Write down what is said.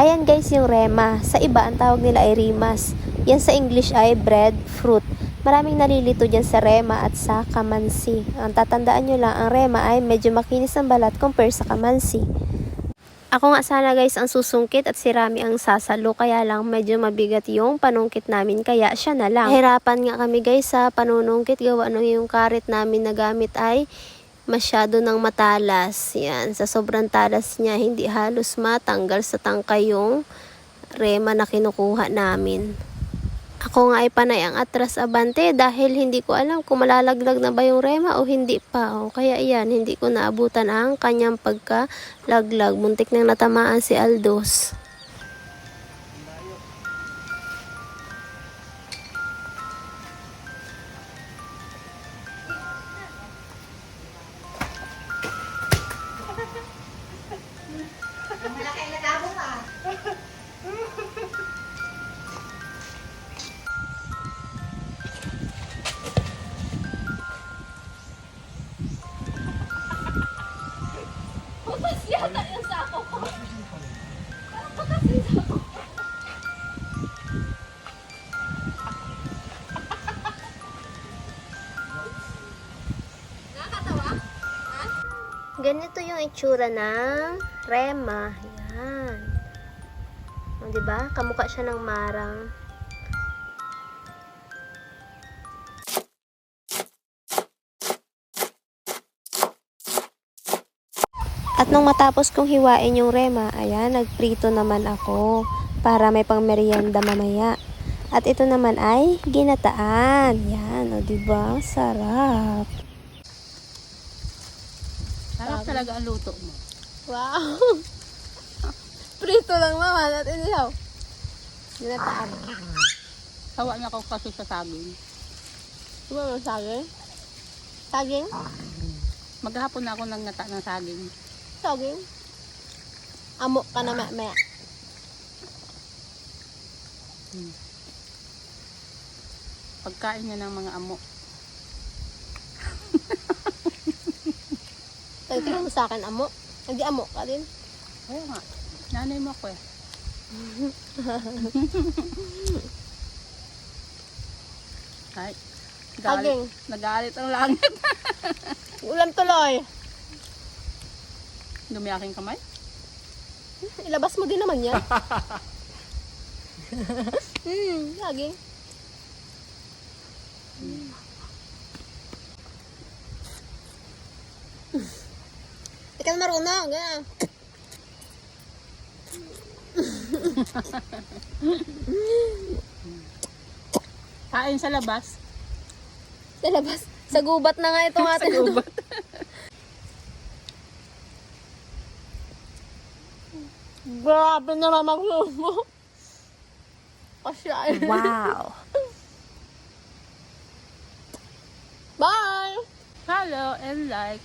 Ayan guys yung rema. Sa iba, ang tawag nila ay rimas. Yan sa English ay breadfruit. Maraming nalilito dyan sa rema at sa kamansi. Ang tatandaan nyo lang, ang rema ay medyo makinis ang balat compare sa kamansi. Ako nga sana guys ang susungkit at si Rami ang sasalo, kaya lang medyo mabigat yung panungkit namin kaya siya na lang. Nahirapan nga kami guys sa panunungkit, gawa nung yung karit namin na gamit ay masyado ng matalas. Yan, sa sobrang talas niya hindi halos matanggal sa tangkay yung rema na kinukuha namin. Ako nga ay panay ang atras abante dahil hindi ko alam kung malalaglag na ba yung rema o hindi pa. O kaya yan, hindi ko naabutan ang kanyang pagkalaglag. Muntik nang natamaan si Aldos. Malaki na tabo ka. Butas yata yung sako ko. Parang butas yung sako ko. Nakakatawa? Ha? Ganito yung itsura ng rema. Yan. O, diba? Kamukha siya ng marang. At nung matapos kong hiwain yung rema, ayan, nagprito naman ako para may pang merienda mamaya. At ito naman ay ginataan. Yan, o diba? Sarap. Sarap talaga ang luto mo. Wow! Prito lang naman at inihaw. Ginataan. Sawa niya ako kasi sa saging. Diba mo saging? Saging? Maghapon na ako nang ngata ng saging. Saging? Amo ka na maya. Pagkain niya ng mga amo. Tingnan mo sa akin, amo. Hindi amo ka din. Oo nga. Nanay mo ako eh. Ay. Saging. Nagalit ang langit. Ulam tuloy. Dumi aking kamay. Ilabas mo din naman yan. Saging. Hindi ka na marunong. Ganyan. Kain sa labas. Sa labas. Sa gubat na nga itong Sa atin. gubat. Grabe naman maglumo. Kasya. Wow. Bye! Follow and like.